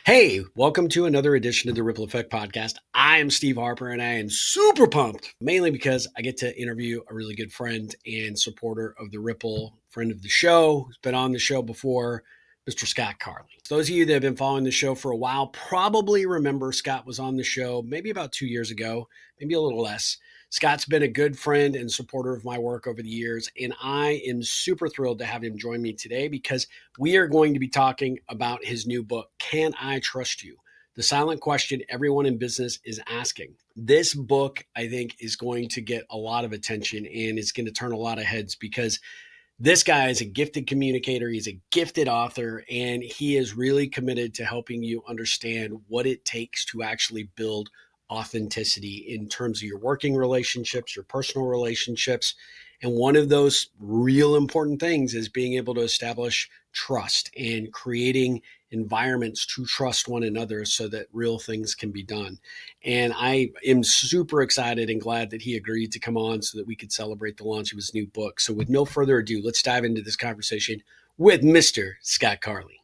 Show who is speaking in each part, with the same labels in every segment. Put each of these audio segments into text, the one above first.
Speaker 1: Hey, welcome to another edition of the Ripple Effect Podcast. I am Steve Harper and I am super pumped, mainly because I get to interview a really good friend and supporter of the Ripple, friend of the show, who's been on the show before, Mr. Scott Carley. Those of you that have been following the show for a while probably remember Scott was on the show maybe about 2 years ago, maybe a little less. Scott's been a good friend and supporter of my work over the years, and I am super thrilled to have him join me today because we are going to be talking about his new book, Can I Trust You? The silent question everyone in business is asking. This book, I think, is going to get a lot of attention and it's going to turn a lot of heads because this guy is a gifted communicator. He's a gifted author, and he is really committed to helping you understand what it takes to actually build authenticity in terms of your working relationships, your personal relationships. And one of those real important things is being able to establish trust and creating environments to trust one another so that real things can be done. And I am super excited and glad that he agreed to come on so that we could celebrate the launch of his new book. So with no further ado, let's dive into this conversation with Mr. Scott Carley.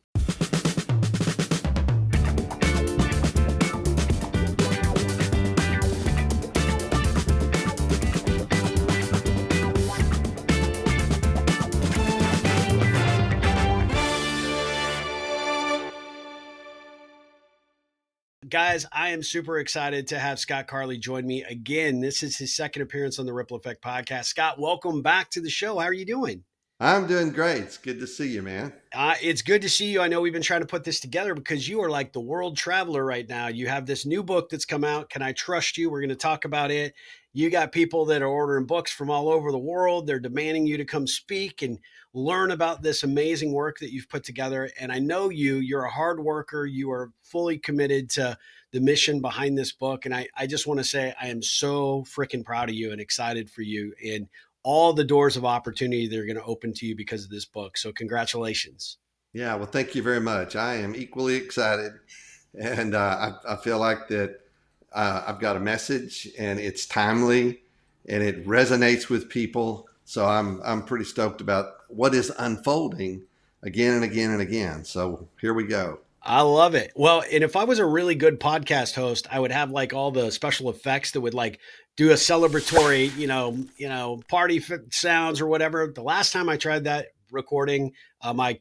Speaker 1: Guys, I am super excited to have Scott Carley join me again. This is his second appearance on the Ripple Effect Podcast. Scott, welcome back to the show. How are you doing?
Speaker 2: I'm doing great. It's good to see you, man.
Speaker 1: It's good to see you. I know we've been trying to put this together because you are like the world traveler right now. You have this new book that's come out. Can I trust you? We're going to talk about it. You got people that are ordering books from all over the world. They're demanding you to come speak and learn about this amazing work that you've put together. And I know you're a hard worker. You are fully committed to the mission behind this book. And I just want to say I am so freaking proud of you and excited for you. And all the doors of opportunity that are going to open to you because of this book. So congratulations.
Speaker 2: Yeah, well, thank you very much. I am equally excited, and I feel like that I've got a message, and it's timely, and it resonates with people. So I'm pretty stoked about what is unfolding again and again and again. So here we go.
Speaker 1: I love it. Well, and if I was a really good podcast host, I would have like all the special effects that would like do a celebratory, party sounds or whatever. The last time I tried that recording, I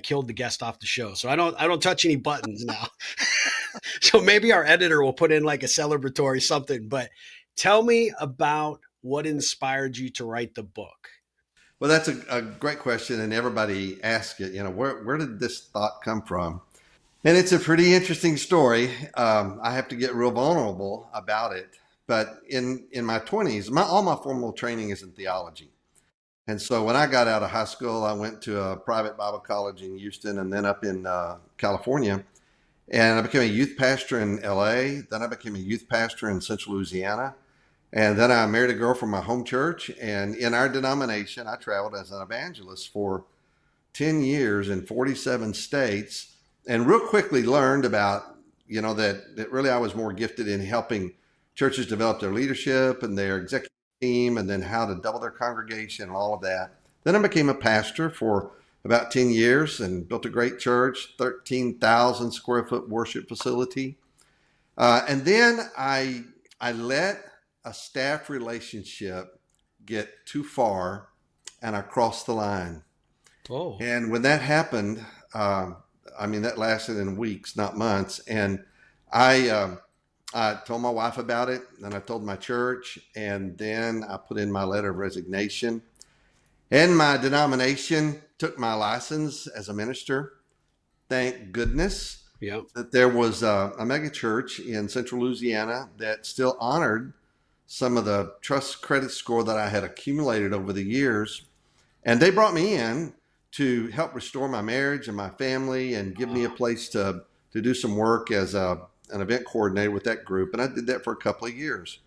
Speaker 1: killed the guest off the show. So I don't touch any buttons now. So maybe our editor will put in like a celebratory something, but tell me about what inspired you to write the book.
Speaker 2: Well, that's a great question, and everybody asks it. Where did this thought come from? And it's a pretty interesting story. I have to get real vulnerable about it. But in my 20s, all my formal training is in theology. And so when I got out of high school, I went to a private Bible college in Houston and then up in California. And I became a youth pastor in LA. Then I became a youth pastor in Central Louisiana. And then I married a girl from my home church. And in our denomination, I traveled as an evangelist for 10 years in 47 states, and real quickly learned about, that really I was more gifted in helping churches develop their leadership and their executive team, and then how to double their congregation and all of that. Then I became a pastor for about 10 years and built a great church, 13,000 square foot worship facility. And then I let a staff relationship get too far, and I crossed the line.
Speaker 1: Oh.
Speaker 2: And when that happened, that lasted in weeks, not months. And I told my wife about it, and I told my church, and then I put in my letter of resignation. And my denomination took my license as a minister. Thank goodness that there was a mega church in Central Louisiana that still honored some of the trust credit score that I had accumulated over the years. And they brought me in to help restore my marriage and my family and give me a place to do some work as an event coordinator with that group. And I did that for a couple of years.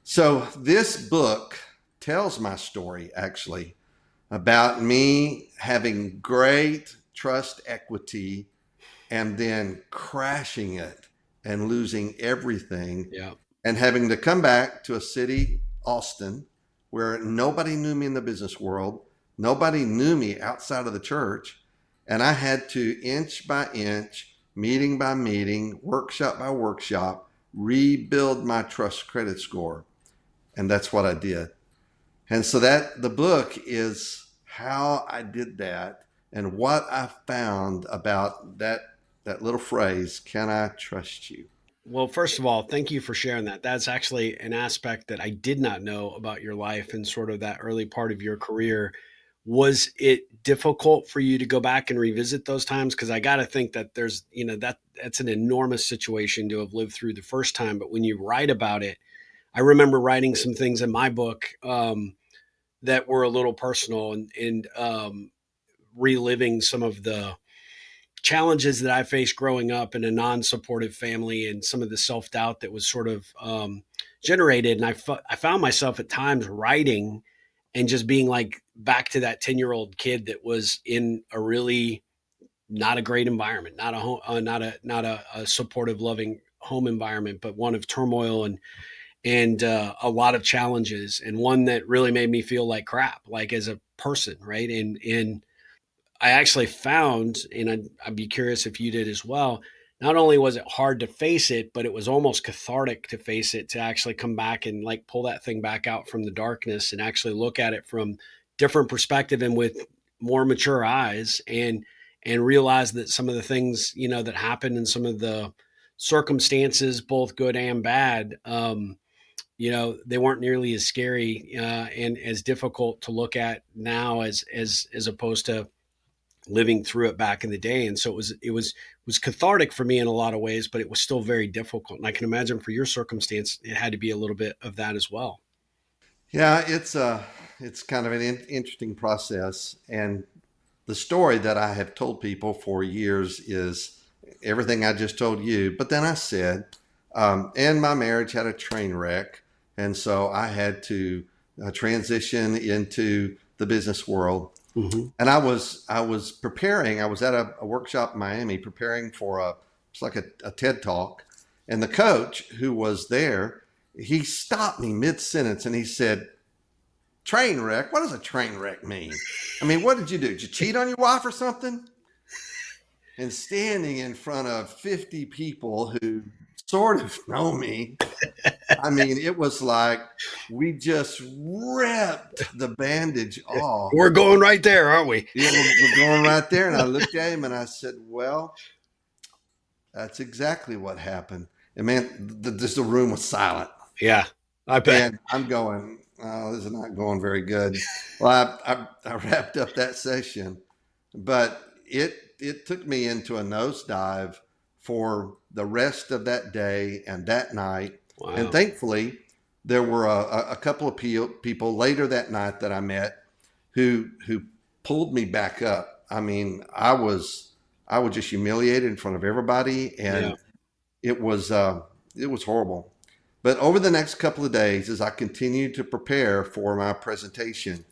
Speaker 2: So this book tells my story, actually, about me having great trust equity and then crashing it and losing everything.
Speaker 1: Yeah.
Speaker 2: And having to come back to a city, Austin, where nobody knew me in the business world. Nobody knew me outside of the church. And I had to inch by inch meeting by meeting, workshop by workshop, rebuild my trust credit score. And that's what I did. And so that the book is how I did that and what I found about that little phrase, can I trust you?
Speaker 1: Well, first of all, thank you for sharing that. That's actually an aspect that I did not know about your life and sort of that early part of your career. Was it difficult for you to go back and revisit those times? Because I got to think that there's, that's an enormous situation to have lived through the first time. But when you write about it, I remember writing some things in my book that were a little personal and reliving some of the challenges that I faced growing up in a non-supportive family and some of the self-doubt that was sort of generated. And I found myself at times writing and just being like back to that 10-year-old kid that was in a really not a great environment, not a home, not a supportive, loving home environment, but one of turmoil and a lot of challenges, and one that really made me feel like crap, like as a person, right? And I actually found, and I'd be curious if you did as well. Not only was it hard to face it, but it was almost cathartic to face it, to actually come back and like pull that thing back out from the darkness and actually look at it from different perspective and with more mature eyes, and realize that some of the things, that happened and some of the circumstances, both good and bad, they weren't nearly as scary and as difficult to look at now as opposed to living through it back in the day. And so it was cathartic for me in a lot of ways, but it was still very difficult. And I can imagine for your circumstance, it had to be a little bit of that as well.
Speaker 2: Yeah, it's kind of an interesting process. And the story that I have told people for years is everything I just told you. But then I said, and my marriage had a train wreck. And so I had to transition into the business world.
Speaker 1: Mm-hmm.
Speaker 2: And I was preparing. I was at a workshop in Miami preparing for it's like a TED talk. And the coach who was there, he stopped me mid sentence and he said, train wreck? What does a train wreck mean? I mean, what did you do? Did you cheat on your wife or something? And standing in front of 50 people who sort of know me, I mean, it was like we just ripped the bandage off.
Speaker 1: We're going right there, aren't we?
Speaker 2: Yeah, we're going right there. And I looked at him and I said, well, that's exactly what happened. And man, the room was silent.
Speaker 1: Yeah, I bet.
Speaker 2: And I'm going, oh, this is not going very good. Well, I wrapped up that session, but it took me into a nosedive for the rest of that day and that night. And
Speaker 1: Wow.
Speaker 2: thankfully, there were a couple of people later that night that I met who pulled me back up. I mean, I was just humiliated in front of everybody,
Speaker 1: Yeah.
Speaker 2: and it was horrible. But over the next couple of days, as I continued to prepare for my presentation,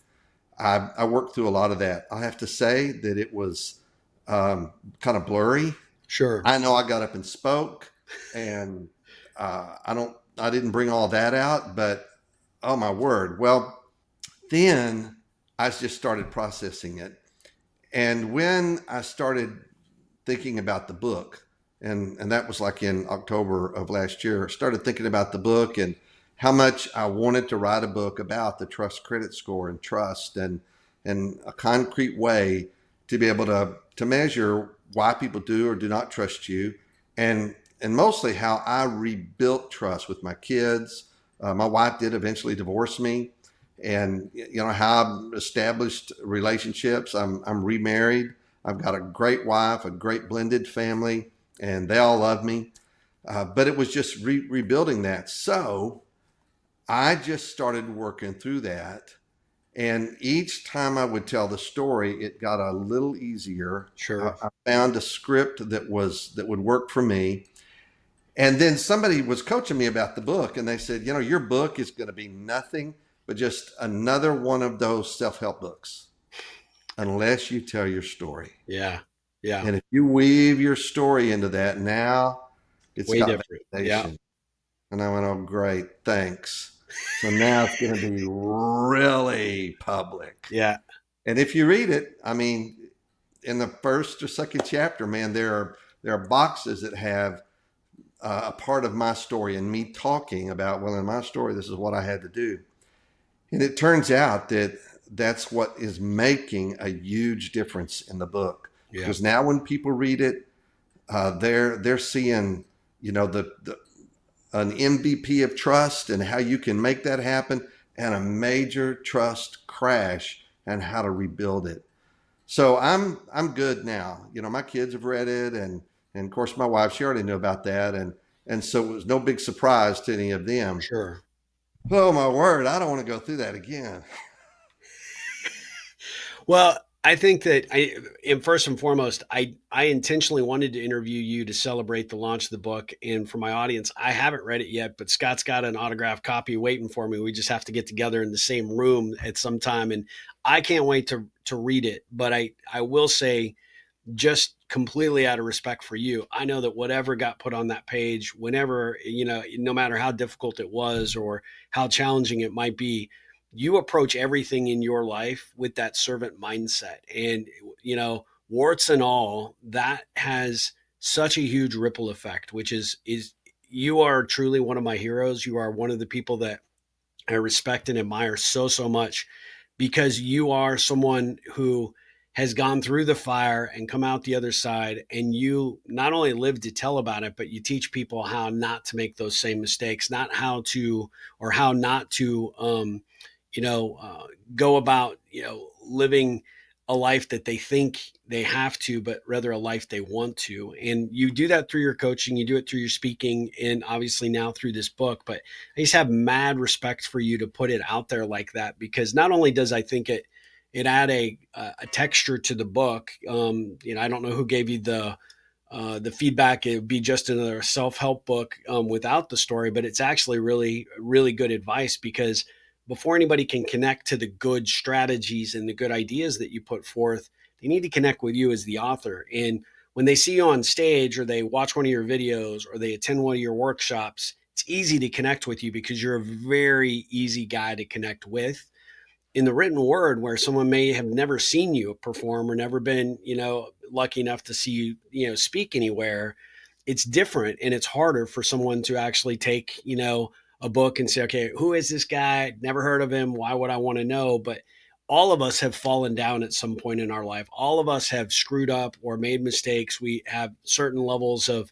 Speaker 2: I worked through a lot of that. I have to say that it was kind of blurry.
Speaker 1: Sure.
Speaker 2: I know I got up and spoke, and I didn't bring all that out, but oh my word. Well, then I just started processing it. And when I started thinking about the book, and that was like in October of last year, I started thinking about the book and how much I wanted to write a book about the trust credit score and trust and a concrete way to be able to measure why people do or do not trust you, and mostly how I rebuilt trust with my kids. My wife did eventually divorce me, and how I've established relationships. I'm remarried. I've got a great wife, a great blended family, and they all love me. But it was just rebuilding that. So I just started working through that. And each time I would tell the story, it got a little easier.
Speaker 1: Sure.
Speaker 2: I found a script that would work for me. And then somebody was coaching me about the book, and they said, your book is going to be nothing but just another one of those self-help books, unless you tell your story.
Speaker 1: Yeah. Yeah.
Speaker 2: And if you weave your story into that, now it's
Speaker 1: Way
Speaker 2: got
Speaker 1: different. Yeah.
Speaker 2: validation. And I went, oh, great, thanks. So now it's going to be really public.
Speaker 1: Yeah.
Speaker 2: And if you read it, I mean, in the first or second chapter, man, there there are boxes that have a part of my story and me talking about, well, in my story, this is what I had to do. And it turns out that that's what is making a huge difference in the book,
Speaker 1: Yeah.
Speaker 2: because now when people read it, they're seeing, the an MVP of trust and how you can make that happen, and a major trust crash and how to rebuild it. So I'm good now. My kids have read it, and of course my wife, she already knew about that, and so it was no big surprise to any of them.
Speaker 1: Sure.
Speaker 2: Oh my word, I don't want to go through that again.
Speaker 1: Well, I think that and first and foremost, I intentionally wanted to interview you to celebrate the launch of the book. And for my audience, I haven't read it yet, but Scott's got an autographed copy waiting for me. We just have to get together in the same room at some time, and I can't wait to read it. But I will say, just completely out of respect for you, I know that whatever got put on that page, whenever, no matter how difficult it was or how challenging it might be, you approach everything in your life with that servant mindset. And, warts and all, that has such a huge ripple effect, which is you are truly one of my heroes. You are one of the people that I respect and admire so, so much, because you are someone who has gone through the fire and come out the other side. And you not only live to tell about it, but you teach people how not to make those same mistakes, not how to, or how not to, you know, uh, go about, living a life that they think they have to, but rather a life they want to. And you do that through your coaching, you do it through your speaking, and obviously now through this book. But I just have mad respect for you to put it out there like that, because not only does I think it add a texture to the book. I don't know who gave you the feedback. It would be just another self help book without the story, but it's actually really really good advice, because before anybody can connect to the good strategies and the good ideas that you put forth, they need to connect with you as the author. And when they see you on stage, or they watch one of your videos, or they attend one of your workshops, it's easy to connect with you because you're a very easy guy to connect with. In the written word, where someone may have never seen you perform or never been, lucky enough to see you, speak anywhere, it's different, and it's harder for someone to actually take, a book and say, okay, who is this guy? Never heard of him. Why would I want to know? But all of us have fallen down at some point in our life. All of us have screwed up or made mistakes. We have certain levels of,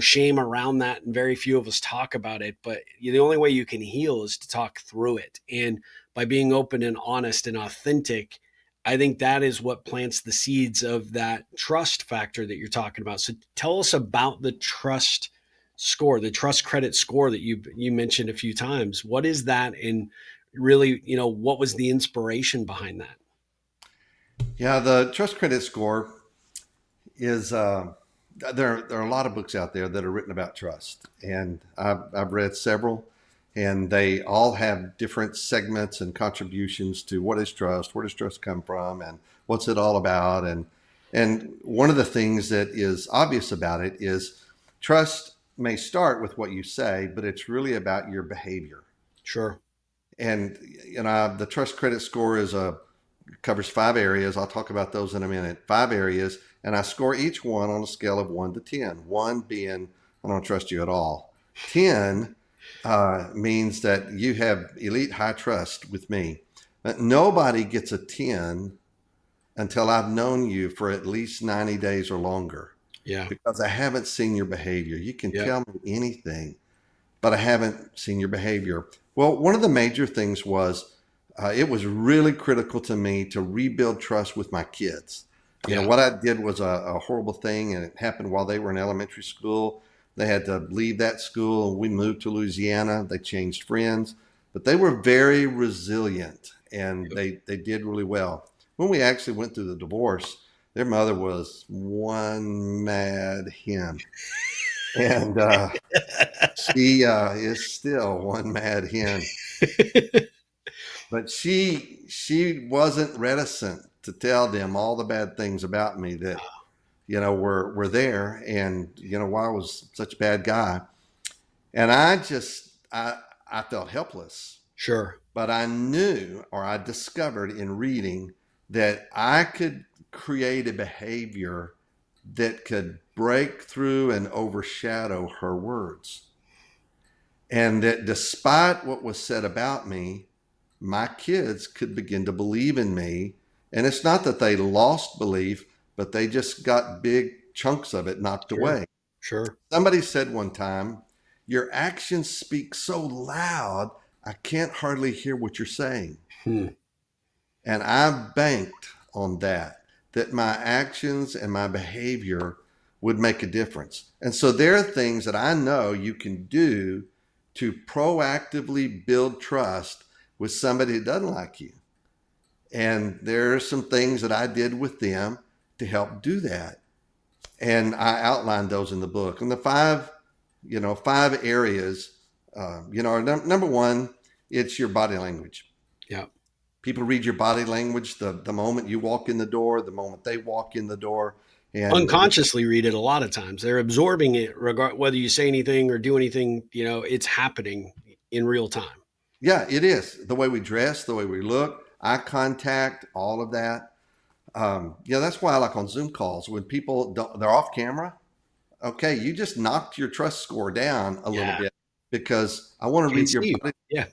Speaker 1: shame around that, and very few of us talk about it. But the only way you can heal is to talk through it. And by being open and honest and authentic, I think that is what plants the seeds of that trust factor that you're talking about. So tell us about the trust score, the trust credit score that you mentioned a few times. What is that? And really, what was the inspiration behind that?
Speaker 2: Yeah, the trust credit score is there are a lot of books out there that are written about trust, and I've read several, and they all have different segments and contributions to what is trust, where does trust come from, and what's it all about. And one of the things that is obvious about it is trust may start with what you say, but it's really about your behavior.
Speaker 1: Sure.
Speaker 2: And the trust credit score covers 5 areas. I'll talk about those in a minute. 5 areas, and I score each one on a scale of 1 to 10. 1 being I don't trust you at all. 10 means that you have elite high trust with me. But nobody gets a 10 until I've known you for at least 90 days or longer,
Speaker 1: Yeah.
Speaker 2: because I haven't seen your behavior. You can
Speaker 1: Yeah.
Speaker 2: tell me anything, but I haven't seen your behavior. Well, one of the major things was it was really critical to me to rebuild trust with my kids.
Speaker 1: Yeah.
Speaker 2: What I did was a horrible thing, and it happened while they were in elementary school. They had to leave that school, and we moved to Louisiana. They changed friends, but they were very resilient, and they did really well. When we actually went through the divorce, their mother was one mad hen, and she is still one mad hen, but she wasn't reticent to tell them all the bad things about me that were there, and why I was such a bad guy. And I felt helpless,
Speaker 1: Sure.
Speaker 2: but I knew, or I discovered in reading, that I could create a behavior that could break through and overshadow her words. And that despite what was said about me, my kids could begin to believe in me. And it's not that they lost belief, but they just got big chunks of it knocked
Speaker 1: Sure.
Speaker 2: away.
Speaker 1: Sure.
Speaker 2: Somebody said one time, your actions speak so loud, I can't hardly hear what you're saying.
Speaker 1: Hmm.
Speaker 2: And I banked on that, that my actions and my behavior would make a difference. And so there are things that I know you can do to proactively build trust with somebody that doesn't like you. And there are some things that I did with them to help do that. And I outlined those in the book. And the five areas, number one, it's your body language.
Speaker 1: Yeah.
Speaker 2: People read your body language the moment you walk in the door, the moment they walk in the door. And
Speaker 1: Unconsciously read it a lot of times. They're absorbing it regard whether you say anything or do anything, it's happening in real time.
Speaker 2: yeah, it is the way we dress, the way we look, eye contact, all of that. That's why I like on Zoom calls when people they're off camera. Okay, you just knocked your trust score down a little
Speaker 1: Yeah.
Speaker 2: bit because I want to
Speaker 1: Can
Speaker 2: read your
Speaker 1: see you.
Speaker 2: body.
Speaker 1: Yeah.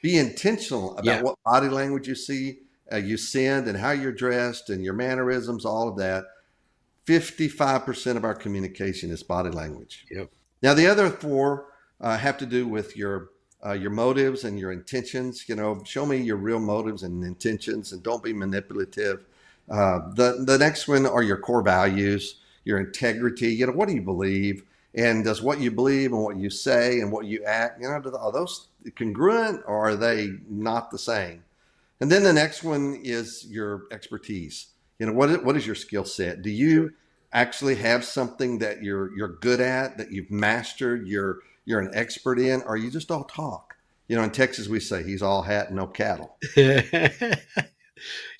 Speaker 2: Be intentional about
Speaker 1: Yeah.
Speaker 2: what body language you see, you send, and how you're dressed, and your mannerisms, all of that. 55% of our communication is body language.
Speaker 1: Yep.
Speaker 2: Now, the other four have to do with your motives and your intentions. Show me your real motives and intentions, and don't be manipulative. The next one are your core values, your integrity. What do you believe, and does what you believe and what you say and what you act, are those congruent or are they not the same? And then the next one is your expertise. What is your skill set? Do
Speaker 1: Sure.
Speaker 2: you actually have something that you're good at, that you've mastered, you're an expert in, or you just all talk? In Texas we say he's all hat and no cattle.
Speaker 1: Yep,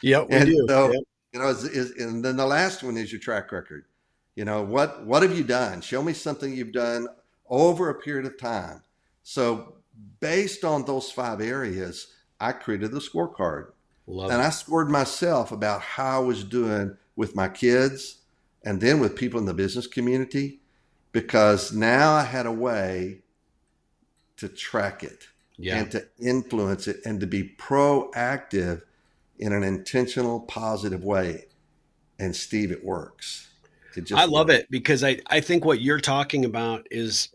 Speaker 1: we
Speaker 2: And
Speaker 1: do.
Speaker 2: so,
Speaker 1: Yep.
Speaker 2: and then the last one is your track record. What have you done? Show me something you've done over a period of time. So based on those five areas, I created the scorecard.
Speaker 1: Love
Speaker 2: And
Speaker 1: it.
Speaker 2: I scored myself about how I was doing with my kids and then with people in the business community, because now I had a way to track it
Speaker 1: Yeah.
Speaker 2: and to influence it and to be proactive in an intentional, positive way. And Steve, it works. It
Speaker 1: I
Speaker 2: just
Speaker 1: love
Speaker 2: works.
Speaker 1: it because I think what you're talking about is,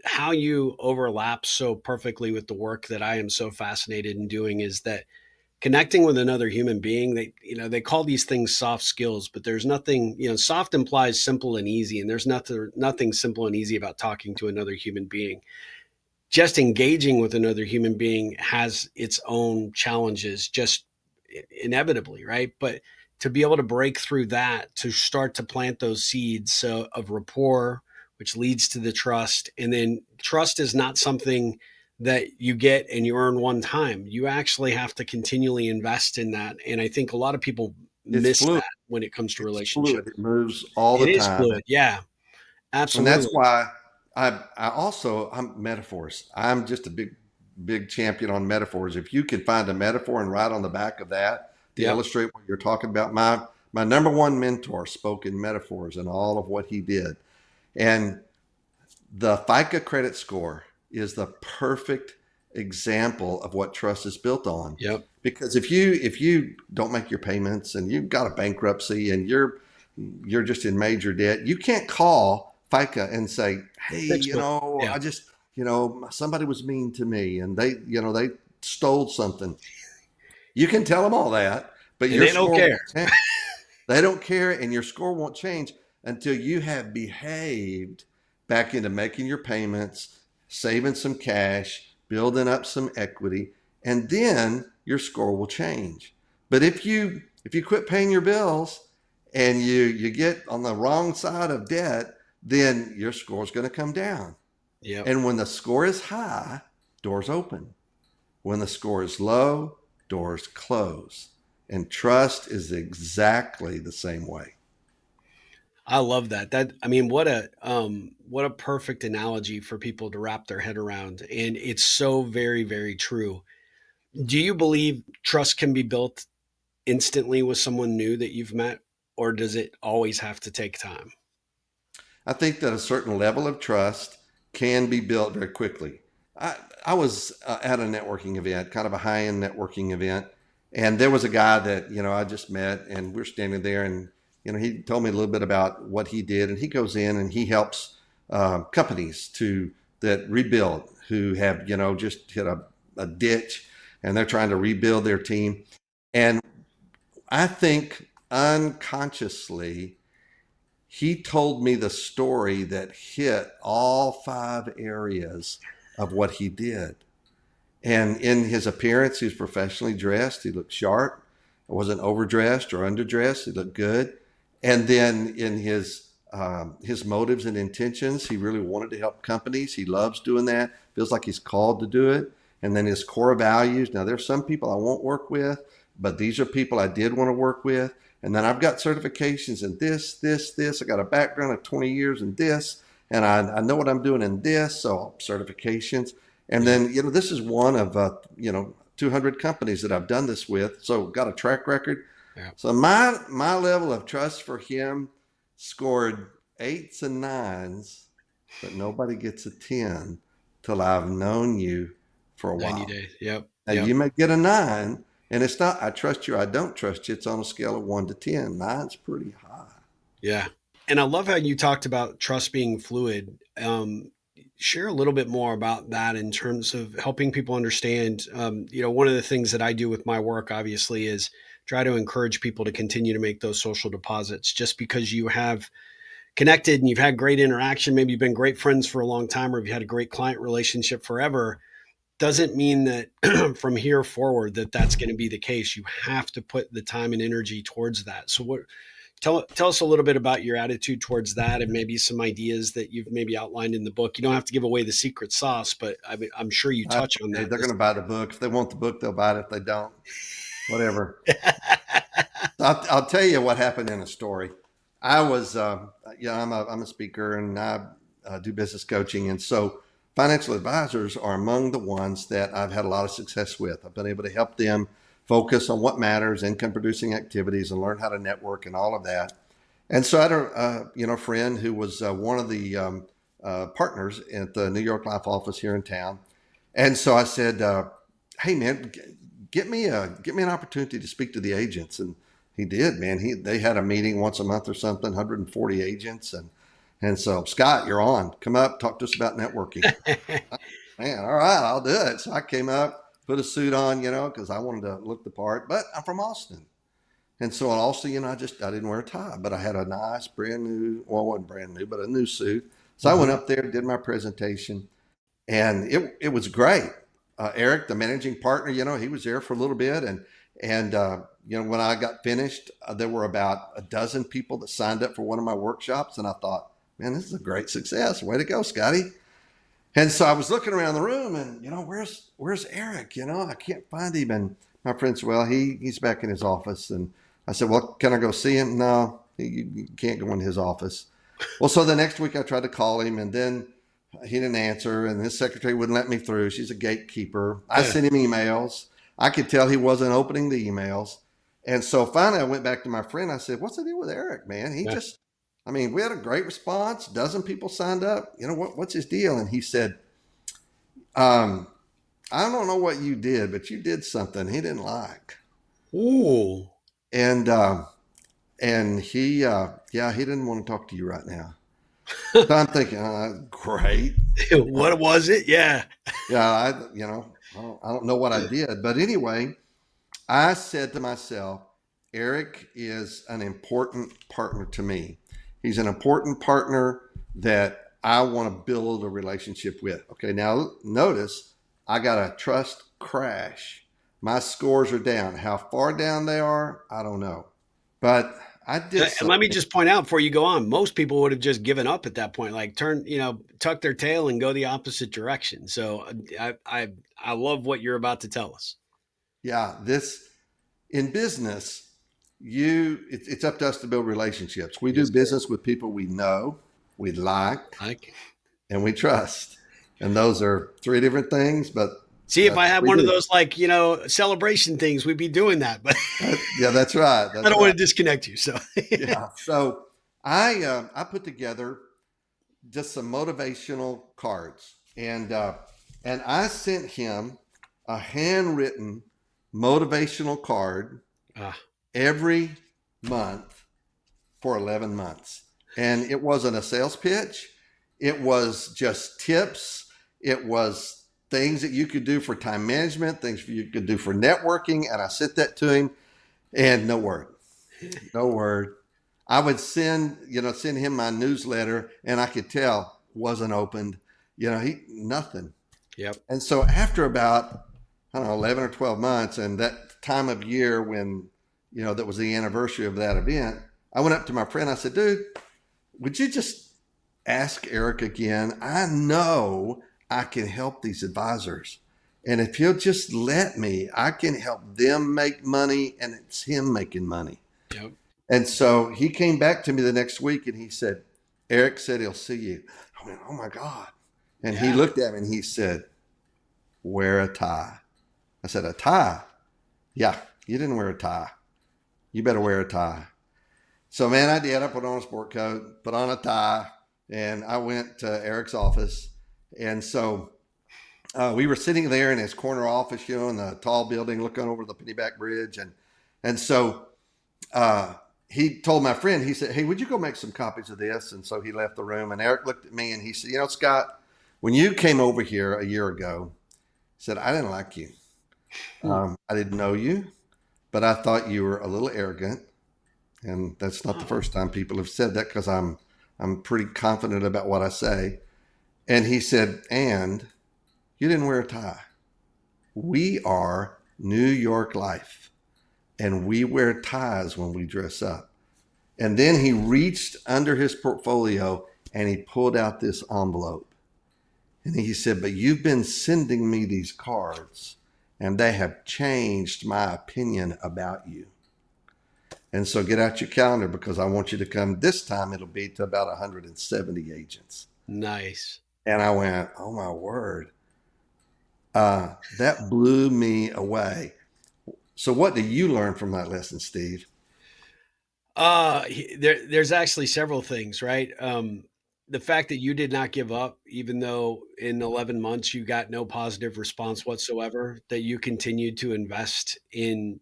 Speaker 1: how you overlap so perfectly with the work that I am so fascinated in doing is that connecting with another human being, they call these things soft skills, but there's nothing, soft implies simple and easy, and there's nothing simple and easy about talking to another human being. Just engaging with another human being has its own challenges, just inevitably, right? But to be able to break through that, to start to plant those seeds of rapport, which leads to the trust. And then trust is not something that you get and you earn one time. You actually have to continually invest in that. And I think a lot of people
Speaker 2: It's
Speaker 1: miss
Speaker 2: fluid.
Speaker 1: that when it comes to
Speaker 2: It's fluid.
Speaker 1: relationships.
Speaker 2: It moves all
Speaker 1: It
Speaker 2: the
Speaker 1: is
Speaker 2: time.
Speaker 1: fluid. Yeah,
Speaker 2: And that's
Speaker 1: absolutely.
Speaker 2: why I'm metaphors. I'm just a big champion on metaphors. If you can find a metaphor and write on the back of that to
Speaker 1: Yep.
Speaker 2: illustrate what you're talking about, my number one mentor spoke in metaphors and all of what he did. And the FICA credit score is the perfect example of what trust is built on.
Speaker 1: Yep.
Speaker 2: Because if you don't make your payments and you've got a bankruptcy and you're just in major debt, you can't call FICA and say, "Hey,
Speaker 1: Fix me. Yeah.
Speaker 2: I just, somebody was mean to me and they stole something." You can tell them all that, but
Speaker 1: And
Speaker 2: your
Speaker 1: they don't
Speaker 2: score
Speaker 1: care.
Speaker 2: won't change. They don't care, and your score won't change until you have behaved back into making your payments, saving some cash, building up some equity, and then your score will change. But if you quit paying your bills and you get on the wrong side of debt, then your score is going to come down.
Speaker 1: Yep.
Speaker 2: And when the score is high, doors open. When the score is low, doors close. And trust is exactly the same way.
Speaker 1: I love that. What a perfect analogy for people to wrap their head around. And it's so very, very true. Do you believe trust can be built instantly with someone new that you've met, or does it always have to take time?
Speaker 2: I think that a certain level of trust can be built very quickly. I, I was at a networking event, kind of a high end networking event, and there was a guy that, I just met, and we're standing there, and, he told me a little bit about what he did, and he goes in and he helps companies that rebuild, who have, just hit a ditch, and they're trying to rebuild their team. And I think unconsciously, he told me the story that hit all 5 areas of what he did. And in his appearance, he was professionally dressed. He looked sharp. He wasn't overdressed or underdressed. He looked good. And then in his motives and intentions, he really wanted to help companies. He loves doing that. Feels like he's called to do it. And then his core values. Now, there's some people I won't work with, but these are people I did want to work with. And then I've got certifications in this. I got a background of 20 years in this, and I know what I'm doing in this. So certifications. And then, this is one of, 200 companies that I've done this with. So got a track record.
Speaker 1: Yeah.
Speaker 2: So my level of trust for him scored 8s and 9s, but nobody gets a 10 till I've known you for a
Speaker 1: 90
Speaker 2: while.
Speaker 1: days. Yep.
Speaker 2: Now
Speaker 1: Yep.
Speaker 2: you may get a 9, and it's not, I trust you, I don't trust you. It's on a scale of 1 to 10. 9's pretty high.
Speaker 1: Yeah. And I love how you talked about trust being fluid. Share a little bit more about that in terms of helping people understand. One of the things that I do with my work, obviously, is try to encourage people to continue to make those social deposits. Just because you have connected and you've had great interaction, maybe you've been great friends for a long time, or you've had a great client relationship forever, doesn't mean that from here forward that's going to be the case. You have to put the time and energy towards that. So tell us a little bit about your attitude towards that, and maybe some ideas that you've maybe outlined in the book. You don't have to give away the secret sauce, but I'm sure you touch on
Speaker 2: Hey,
Speaker 1: that.
Speaker 2: they're going to buy the book. If they want the book, they'll buy it. If they don't, whatever. I'll tell you what happened in a story. I was, I'm a speaker, and I do business coaching. And so financial advisors are among the ones that I've had a lot of success with. I've been able to help them focus on what matters, income producing activities, and learn how to network and all of that. And so I had a friend who was one of the partners at the New York Life office here in town. And so I said, "Hey man, get me an opportunity to speak to the agents." And he did, man. They had a meeting once a month or something, 140 agents, and so, Scott, you're on. Come up, talk to us about networking. Man, all right, I'll do it. So I came up, put a suit on, because I wanted to look the part. But I'm from Austin. And so in Austin, I didn't wear a tie, but I had a nice brand new, well, it wasn't brand new, but a new suit. So I went up there, did my presentation, and it was great. Eric, the managing partner, he was there for a little bit, and when I got finished, there were about a dozen people that signed up for one of my workshops, and I thought, man, this is a great success. Way to go, Scotty. And so I was looking around the room, and where's Eric? I can't find him. And my friend said, well, he's back in his office. And I said, well, can I go see him? No, you can't go in his office. Well, so the next week I tried to call him, and then he didn't answer, and his secretary wouldn't let me through. She's a gatekeeper. I sent him emails. I could tell he wasn't opening the emails. And so finally I went back to my friend. I said, what's the deal with Eric, man? We had a great response. A dozen people signed up. What's his deal? And he said, I don't know what you did, but you did something he didn't like.
Speaker 1: Ooh.
Speaker 2: And he didn't want to talk to you right now. So I'm thinking, great.
Speaker 1: What was it? Yeah.
Speaker 2: Yeah, I don't know what I did, but anyway, I said to myself, Eric is an important partner to me. He's an important partner that I want to build a relationship with. Okay, now notice I got a trust crash. My scores are down. How far down they are, I don't know. But I did
Speaker 1: And let me just point out before you go on, most people would have just given up at that point, like tuck their tail and go the opposite direction. So I love what you're about to tell us.
Speaker 2: Yeah, in business, it's up to us to build relationships. We do business with people we know, we like, and we trust. And those are 3 different things, but
Speaker 1: see, if I had one of those, celebration things, we'd be doing that. But
Speaker 2: yeah, that's right.
Speaker 1: I don't want to disconnect you. So
Speaker 2: yeah. So I put together just some motivational cards, and I sent him a handwritten motivational card
Speaker 1: Ah,
Speaker 2: every month for 11 months. And it wasn't a sales pitch. It was just tips. It was things that you could do for time management, things you could do for networking. And I sent that to him, and no word, no word. I would send him my newsletter, and I could tell wasn't opened. Nothing.
Speaker 1: yep.
Speaker 2: And so after about, I don't know, 11 or 12 months, and that time of year when, that was the anniversary of that event, I went up to my friend. I said, dude, would you just ask Eric again? I know I can help these advisors. And if he'll just let me, I can help them make money, and it's him making money.
Speaker 1: Yep.
Speaker 2: And so he came back to me the next week and he said, Eric said he'll see you. I went, oh my God. And he
Speaker 1: Yeah.
Speaker 2: looked at me and he said, wear a tie. I said, a tie? Yeah, you didn't wear a tie. You better wear a tie. So, man, I did. I put on a sport coat, put on a tie, and I went to Eric's office. And so we were sitting there in his corner office, in the tall building looking over the Pennyback Bridge. And so uh, he told my friend, he said, hey, would you go make some copies of this? And so he left the room. And Eric looked at me and he said, Scott, when you came over here a year ago, he said, I didn't like you. I didn't know you, but I thought you were a little arrogant. And that's not the
Speaker 1: Oh,
Speaker 2: first time people have said that, because I'm pretty confident about what I say. And he said, and you didn't wear a tie. We are New York Life, and we wear ties when we dress up. And then he reached under his portfolio and he pulled out this envelope. And he said, but you've been sending me these cards, and they have changed my opinion about you. And so get out your calendar, because I want you to come. This time it'll be to about 170 agents.
Speaker 1: nice.
Speaker 2: And I went, oh my word. That blew me away. So what do you learn from that lesson, Steve?
Speaker 1: There's actually several things, right? The fact that you did not give up, even though in 11 months you got no positive response whatsoever, that you continued to invest in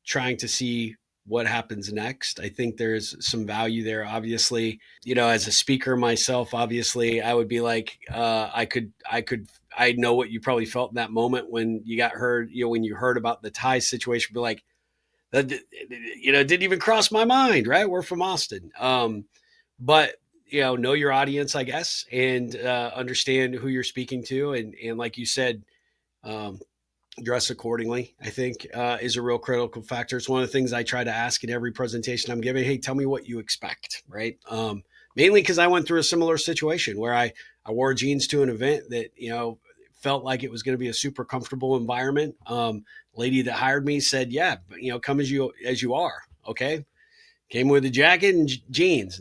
Speaker 1: trying to see what happens next. I think there's some value there. Obviously, as a speaker myself, obviously, I would be like, I know what you probably felt in that moment when you got heard, when you heard about the tie situation, be like, that didn't even cross my mind, right? We're from Austin. But know your audience, I guess, and understand who you're speaking to, and like you said, um, dress accordingly. I think is a real critical factor. It's one of the things I try to ask in every presentation I'm giving. Hey, tell me what you expect, right? Mainly because I went through a similar situation where I wore jeans to an event that felt like it was going to be a super comfortable environment. Lady that hired me said, "Yeah, come as you are." Okay, came with a jacket and jeans.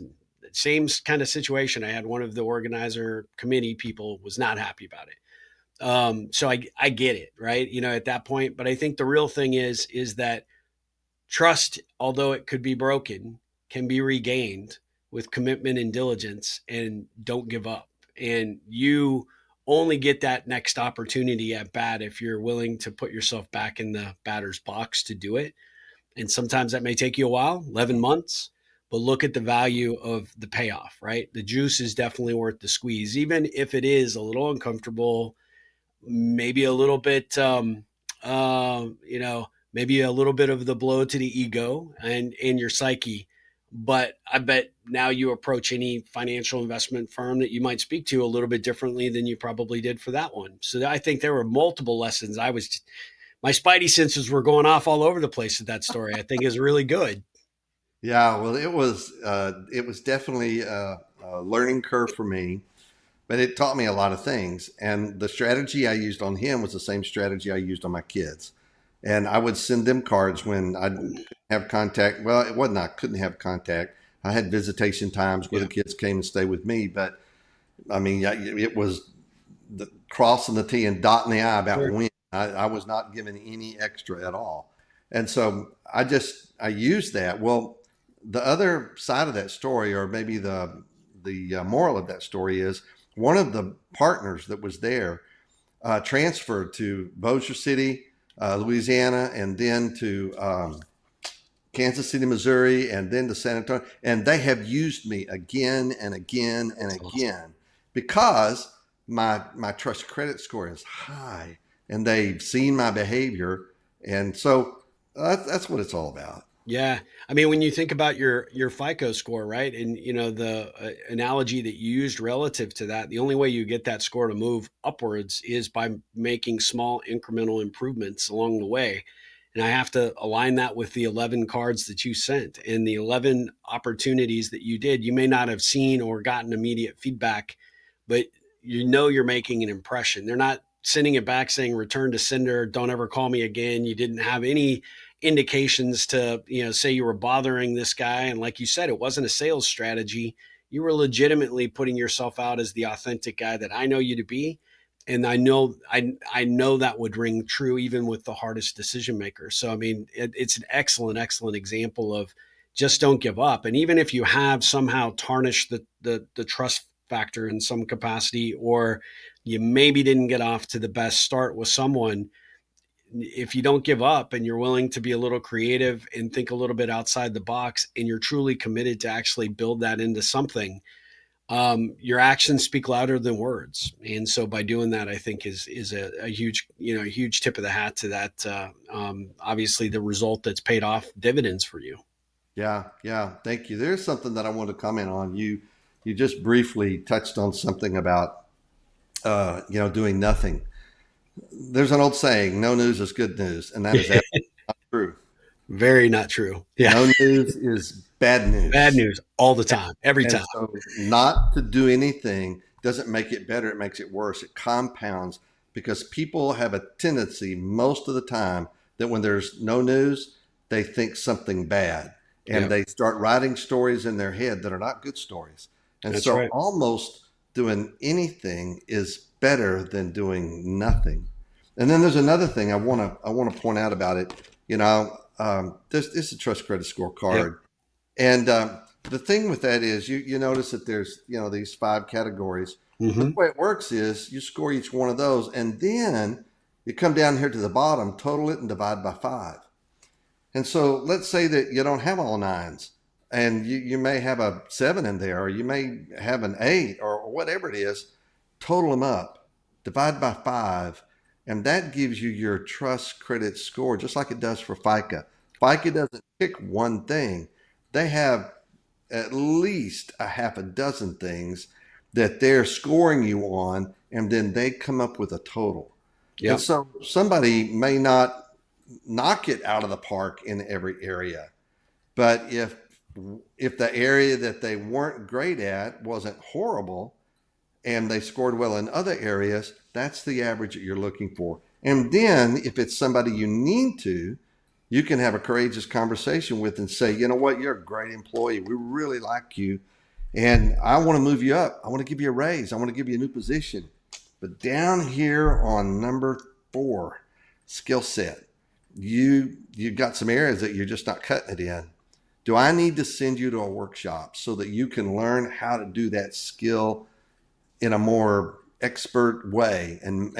Speaker 1: Same kind of situation. I had one of the organizer committee people was not happy about it. So I get it, right? At that point, but I think the real thing is that trust, although it could be broken, can be regained with commitment and diligence, and don't give up. And you only get that next opportunity at bat if you're willing to put yourself back in the batter's box to do it. And sometimes that may take you a while, 11 months, but look at the value of the payoff, right? The juice is definitely worth the squeeze, even if it is a little uncomfortable, maybe a little bit, maybe a little bit of the blow to the ego and your psyche. But I bet now you approach any financial investment firm that you might speak to a little bit differently than you probably did for that one. So I think there were multiple lessons. My spidey senses were going off all over the place at that story. I think is really good.
Speaker 2: Yeah, well, it was definitely a learning curve for me, but it taught me a lot of things. And the strategy I used on him was the same strategy I used on my kids. And I would send them cards when I didn't have contact. Well, it wasn't I couldn't have contact. I had visitation times where
Speaker 1: Yeah,
Speaker 2: the kids came and stayed with me, but I mean, it was the crossing the T and dotting the I about
Speaker 1: sure.
Speaker 2: when. I was not given any extra at all. And so I used that. Well, the other side of that story, or maybe the moral of that story is one of the partners that was there transferred to Bossier City, Louisiana, and then to Kansas City, Missouri, and then to San Antonio. And they have used me again and again and
Speaker 1: That's awesome.
Speaker 2: again because my trust credit score is high, and they've seen my behavior, and so that's what it's all about.
Speaker 1: Yeah. I mean, when you think about your FICO score, right? And the analogy that you used relative to that, the only way you get that score to move upwards is by making small incremental improvements along the way. And I have to align that with the 11 cards that you sent and the 11 opportunities that you did. You may not have seen or gotten immediate feedback, but you're making an impression. They're not sending it back saying return to sender, don't ever call me again. You didn't have any indications to say you were bothering this guy, and like you said, it wasn't a sales strategy. You were legitimately putting yourself out as the authentic guy that I know you to be, and I know that would ring true even with the hardest decision makers. So I mean, it's an excellent example of just don't give up. And even if you have somehow tarnished the trust factor in some capacity, or you maybe didn't get off to the best start with someone, if you don't give up and you're willing to be a little creative and think a little bit outside the box, and you're truly committed to actually build that into something, your actions speak louder than words. And so by doing that, I think is a huge, a huge tip of the hat to that. Obviously the result that's paid off dividends for you.
Speaker 2: Yeah, yeah. Thank you. There's something that I want to comment on. You just briefly touched on something about doing nothing. There's an old saying, "No news is good news," and that is absolutely true.
Speaker 1: Very not true. Yeah.
Speaker 2: No news is bad
Speaker 1: Bad
Speaker 2: news.
Speaker 1: news all the time, every
Speaker 2: And
Speaker 1: time.
Speaker 2: so, not to do anything doesn't make it better, it makes it worse. It compounds because people have a tendency most of the time that when there's no news, they think something bad, and
Speaker 1: Yeah,
Speaker 2: they start writing stories in their head that are not good stories. And
Speaker 1: that's
Speaker 2: so,
Speaker 1: right.
Speaker 2: almost doing anything is better than doing nothing. And then there's another thing I want to point out about it. This is a trust credit
Speaker 1: Yep.
Speaker 2: scorecard, and the thing with that is you notice that there's these five categories. But
Speaker 1: Mm-hmm.
Speaker 2: the way it works is you score each one of those, and then you come down here to the bottom, total it, and divide by five. And so let's say that you don't have all nines, and you may have a seven in there, or you may have an eight, or whatever it is. Total them up, divide by five, and that gives you your trust credit score, just like it does for FICA. FICA doesn't pick one thing; they have at least a half a dozen things that they're scoring you on, and then they come up with a total. And
Speaker 1: Yep.
Speaker 2: so somebody may not knock it out of the park in every area, but if the area that they weren't great at wasn't horrible and they scored well in other areas, that's the average that you're looking for. And then if it's somebody you need to, you can have a courageous conversation with and say, you know what, you're a great employee. We really like you. And I want to move you up. I want to give you a raise. I want to give you a new position. But down here on number 4, skill set, you've got some areas that you're just not cutting it in. Do I need to send you to a workshop so that you can learn how to do that skill in a more expert way and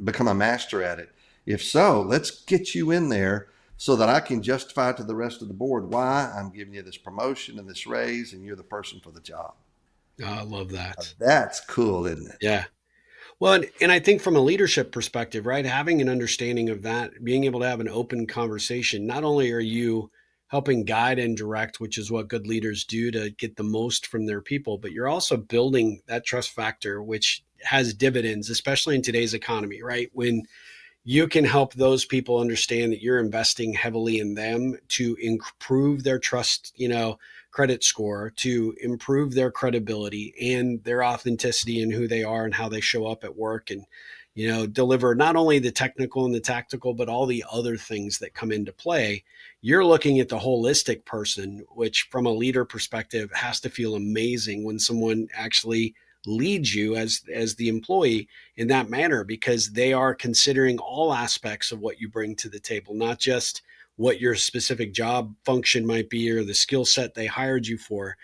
Speaker 2: become a master at it? If so, let's get you in there so that I can justify to the rest of the board why I'm giving you this promotion and this raise, and you're the person for the job.
Speaker 1: Oh, I love that.
Speaker 2: That's cool, isn't it?
Speaker 1: Yeah. Well, and I think from a leadership perspective, right, having an understanding of that, being able to have an open conversation, not only are you helping guide and direct, which is what good leaders do to get the most from their people, but you're also building that trust factor, which has dividends, especially in today's economy, right? When you can help those people understand that you're investing heavily in them to improve their trust, credit score, to improve their credibility and their authenticity and who they are and how they show up at work, and deliver not only the technical and the tactical but all the other things that come into play. You're looking at the holistic person, which from a leader perspective has to feel amazing when someone actually leads you as the employee in that manner, because they are considering all aspects of what you bring to the table, not just what your specific job function might be or the skill set they hired you for.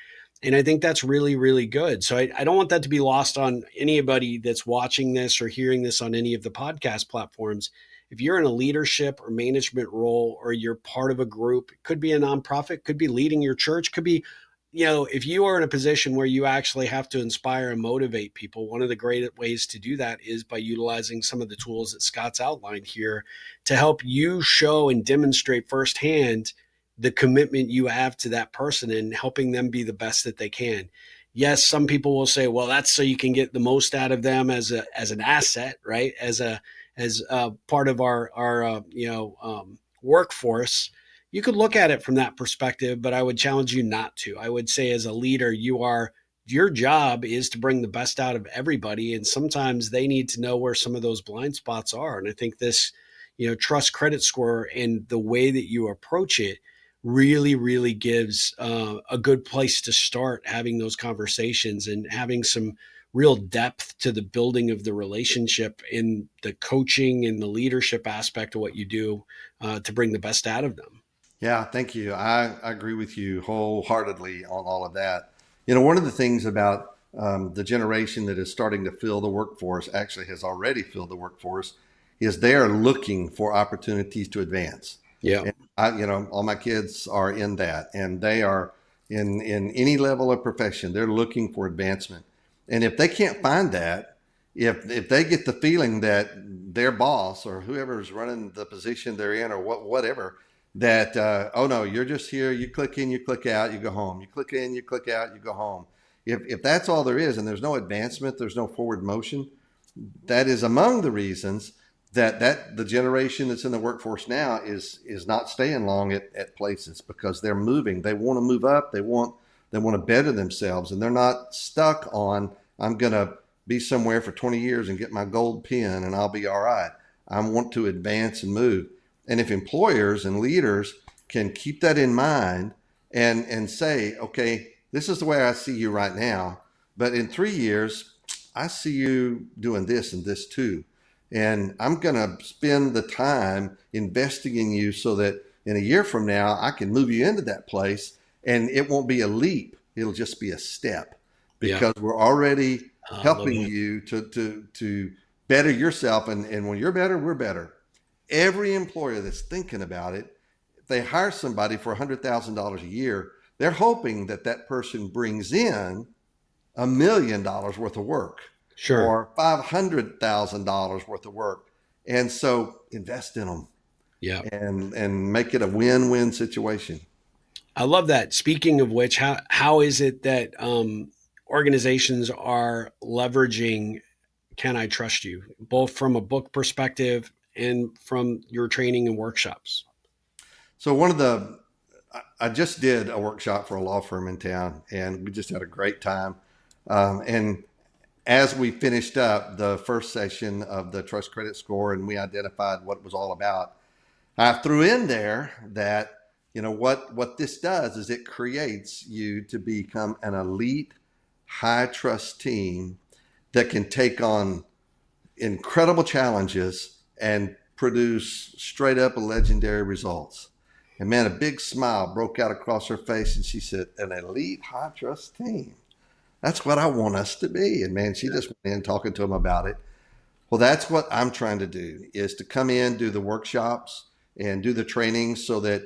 Speaker 1: And I think that's really, really good. So I don't want that to be lost on anybody that's watching this or hearing this on any of the podcast platforms. If you're in a leadership or management role, or you're part of a group, it could be a nonprofit, could be leading your church, could be, if you are in a position where you actually have to inspire and motivate people, one of the great ways to do that is by utilizing some of the tools that Scott's outlined here to help you show and demonstrate firsthand the commitment you have to that person and helping them be the best that they can. Yes, some people will say, well, that's so you can get the most out of them as an asset, right? As part of our workforce. You could look at it from that perspective, but I would challenge you not to. I would say, as a leader, your job is to bring the best out of everybody, and sometimes they need to know where some of those blind spots are. And I think this, trust credit score and the way that you approach it really, really gives a good place to start having those conversations and having some real depth to the building of the relationship in the coaching and the leadership aspect of what you do to bring the best out of them.
Speaker 2: Yeah, thank you. I agree with you wholeheartedly on all of that. One of the things about the generation that is starting to fill the workforce, actually has already filled the workforce, is they are looking for opportunities to advance.
Speaker 1: Yeah,
Speaker 2: And all my kids are in that, and they are in any level of profession. They're looking for advancement, and if they can't find that, if they get the feeling that their boss or whoever's running the position they're in, or whatever, that oh no, you're just here, you click in, you click out, you go home, you click in, you click out, you go home. If that's all there is, and there's no advancement, there's no forward motion, that is among the reasons that the generation that's in the workforce now is not staying long at places, because they're moving. They want to move up. They want to better themselves, and they're not stuck on, I'm going to be somewhere for 20 years and get my gold pin and I'll be all right. I want to advance and move. And if employers and leaders can keep that in mind and say, okay, this is the way I see you right now, but in 3 years, I see you doing this and this too. And I'm going to spend the time investing in you so that in a year from now, I can move you into that place, and it won't be a leap. It'll just be a step,
Speaker 1: yeah,
Speaker 2: because we're already
Speaker 1: I love
Speaker 2: helping
Speaker 1: that.
Speaker 2: you to better yourself. And when you're better, we're better. Every employer that's thinking about it, if they hire somebody for $100,000 a year, they're hoping that that person brings in $1 million worth of work
Speaker 1: Sure.
Speaker 2: or $500,000 worth of work. And so invest in them
Speaker 1: Yeah.
Speaker 2: and make it a win-win situation.
Speaker 1: I love that. Speaking of which, how is it that organizations are leveraging Can I Trust You, both from a book perspective and from your training and workshops?
Speaker 2: So I just did a workshop for a law firm in town, and we just had a great time. And as we finished up the first session of the trust credit score and we identified what it was all about, I threw in there that, what this does is it creates you to become an elite, high trust team that can take on incredible challenges and produce straight up legendary results. And man, a big smile broke out across her face, and she said, an elite, high trust team. That's what I want us to be. And man, she just went in talking to them about it. Well, that's what I'm trying to do, is to come in, do the workshops and do the training so that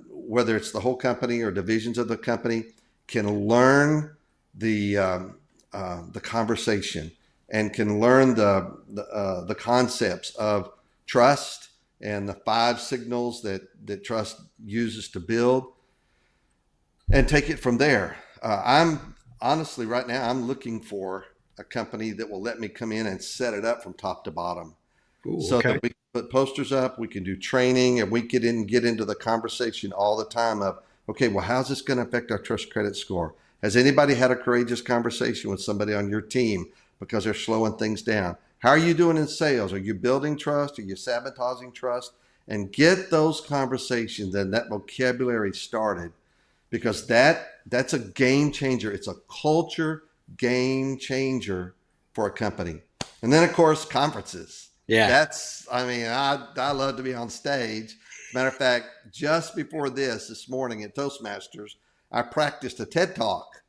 Speaker 2: whether it's the whole company or divisions of the company can learn the conversation and can learn the concepts of trust and the 5 signals that trust uses to build, and take it from there. I'm honestly, right now, I'm looking for a company that will let me come in and set it up from top to bottom,
Speaker 1: Ooh,
Speaker 2: so
Speaker 1: okay.
Speaker 2: that we can put posters up, we can do training, and we get into the conversation all the time of, okay, well, how's this going to affect our trust credit score? Has anybody had a courageous conversation with somebody on your team because they're slowing things down? How are you doing in sales? Are you building trust? Are you sabotaging trust? And get those conversations and that vocabulary started, because that's a game changer. It's a culture game changer for a company. And then of course, conferences.
Speaker 1: Yeah.
Speaker 2: I love to be on stage. As a matter of fact, just before this morning at Toastmasters, I practiced a TED talk.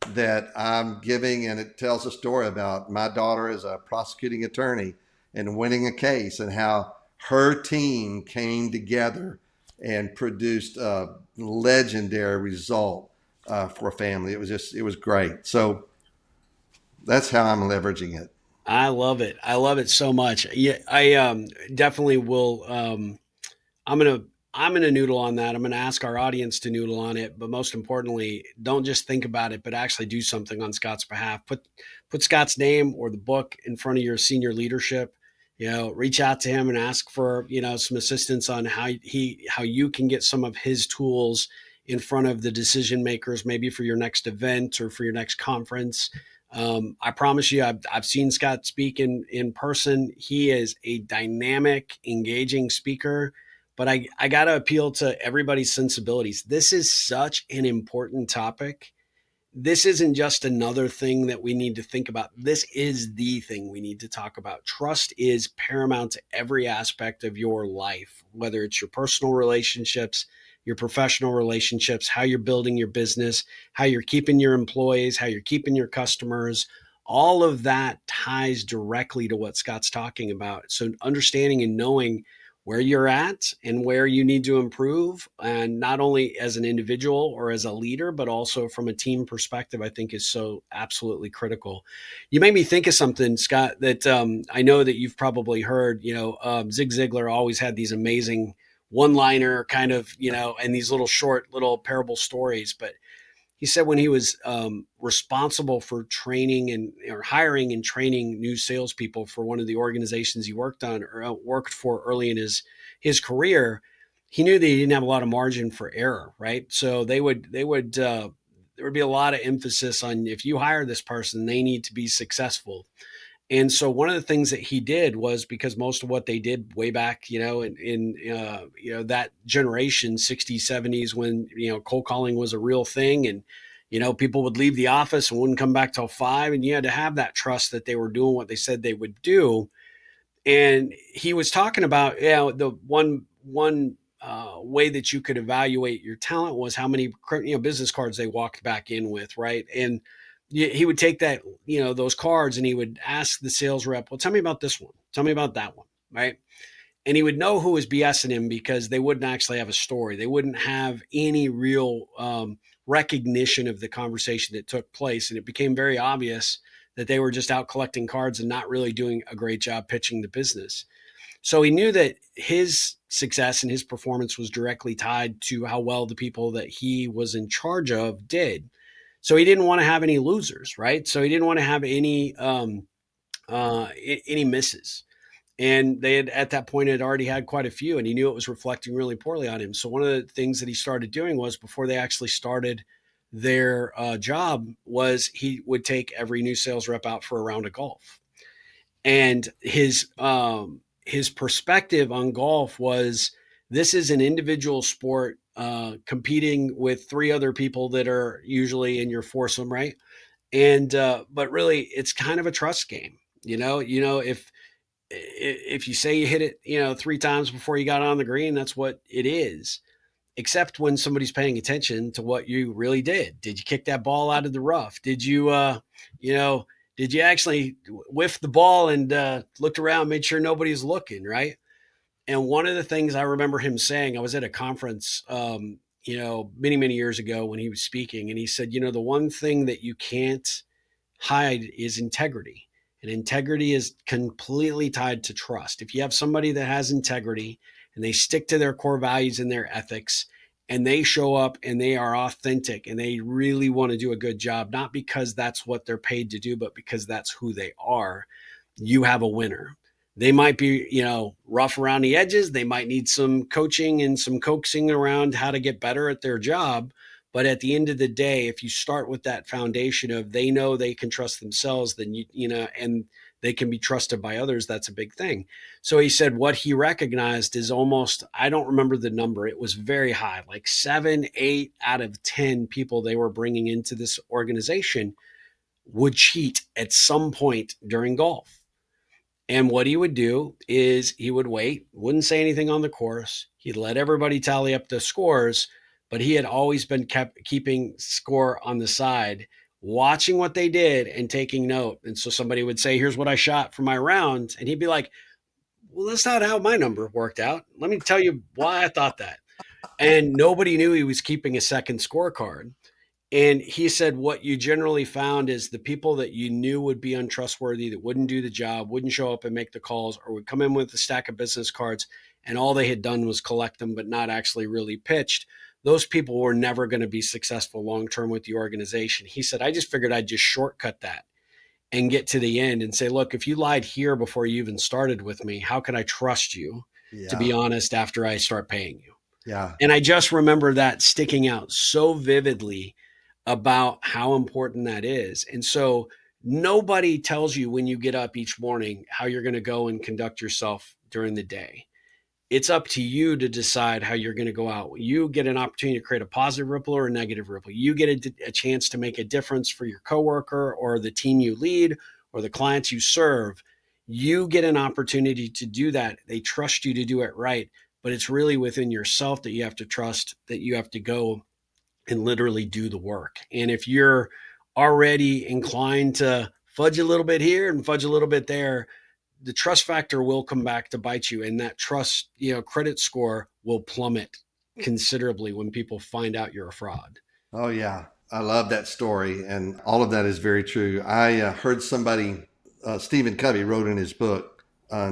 Speaker 2: that I'm giving, and it tells a story about my daughter as a prosecuting attorney and winning a case, and how her team came together and produced a legendary result for a family. It was great. So that's how I'm leveraging it.
Speaker 1: I love it. I love it so much. Yeah, I definitely will. I'm gonna I'm gonna noodle on that. I'm gonna ask our audience to noodle on it, but most importantly, don't just think about it, but actually do something on Scott's behalf. Put Scott's name or the book in front of your senior leadership. Reach out to him and ask for some assistance on how you can get some of his tools in front of the decision makers, maybe for your next event or for your next conference. I promise you, I've seen Scott speak in person. He is a dynamic, engaging speaker, but I got to appeal to everybody's sensibilities. This is such an important topic. This isn't just another thing that we need to think about. This is the thing we need to talk about. Trust is paramount to every aspect of your life, whether it's your personal relationships, your professional relationships, how you're building your business, how you're keeping your employees, how you're keeping your customers. All of that ties directly to what Scott's talking about. So understanding and knowing where you're at and where you need to improve, and not only as an individual or as a leader, but also from a team perspective, I think is so absolutely critical. You made me think of something, Scott, that I know that you've probably heard. Zig Ziglar always had these amazing one-liner kind of, and these little short little parable stories. But he said when he was responsible for training and or hiring and training new salespeople for one of the organizations he worked on or worked for early in his career, he knew that he didn't have a lot of margin for error, right? So there would be a lot of emphasis on, if you hire this person, they need to be successful. And so one of the things that he did was, because most of what they did way back, in that generation, 60s, 70s, when, cold calling was a real thing, and, people would leave the office and wouldn't come back till 5. And you had to have that trust that they were doing what they said they would do. And he was talking about, the one way that you could evaluate your talent was how many business cards they walked back in with, right? And he would take that, those cards, and he would ask the sales rep, well, tell me about this one, tell me about that one, right? And he would know who was BSing him, because they wouldn't actually have a story. They wouldn't have any real recognition of the conversation that took place. And it became very obvious that they were just out collecting cards and not really doing a great job pitching the business. So he knew that his success and his performance was directly tied to how well the people that he was in charge of did. So he didn't want to have any losers, right? So he didn't want to have any misses. And they had, at that point, had already had quite a few, and he knew it was reflecting really poorly on him. So one of the things that he started doing was, before they actually started their job, was he would take every new sales rep out for a round of golf. And his perspective on golf was, this is an individual sport, competing with 3 other people that are usually in your foursome, right? And but really, it's kind of a trust game. If you say you hit it, 3 times before you got on the green, that's what it is. Except when somebody's paying attention to what you really did. Did you kick that ball out of the rough? You know, did you actually whiff the ball and looked around, made sure nobody's looking, right? And one of the things I remember him saying, I was at a conference, many, many years ago when he was speaking, and he said, the one thing that you can't hide is integrity. And integrity is completely tied to trust. If you have somebody that has integrity and they stick to their core values and their ethics, and they show up and they are authentic and they really want to do a good job, not because that's what they're paid to do, but because that's who they are, you have a winner. They might be, rough around the edges. They might need some coaching and some coaxing around how to get better at their job. But at the end of the day, if you start with that foundation of, they know they can trust themselves, then and they can be trusted by others, that's a big thing. So he said what he recognized is, almost, I don't remember the number, it was very high, like 7, 8 out of 10 people they were bringing into this organization would cheat at some point during golf. And what he would do is he would wait, wouldn't say anything on the course. He'd let everybody tally up the scores, but he had always been keeping score on the side, watching what they did and taking note. And so somebody would say, here's what I shot for my round. And he'd be like, well, that's not how my number worked out. Let me tell you why I thought that. And nobody knew he was keeping a second scorecard. And he said, what you generally found is the people that you knew would be untrustworthy, that wouldn't do the job, wouldn't show up and make the calls, or would come in with a stack of business cards and all they had done was collect them, but not actually really pitched. Those people were never going to be successful long term with the organization. He said, I just figured I'd just shortcut that and get to the end and say, look, if you lied here before you even started with me, how can I trust you to be
Speaker 2: Yeah.
Speaker 1: honest after I start paying you?
Speaker 2: Yeah.
Speaker 1: And I just remember that sticking out so vividly about how important that is. And so nobody tells you when you get up each morning how you're going to go and conduct yourself during the day. It's up to you to decide how you're going to go out. You get an opportunity to create a positive ripple or a negative ripple. You get a chance to make a difference for your coworker or the team you lead or the clients you serve. You get an opportunity to do that. They trust you to do it right, but it's really within yourself that you have to trust, that you have to go and literally do the work. And if you're already inclined to fudge a little bit here and fudge a little bit there, the trust factor will come back to bite you, and that trust, credit score will plummet considerably when people find out you're a fraud.
Speaker 2: Oh, yeah. I love that story. And all of that is very true. I heard somebody, Stephen Covey, wrote in his book,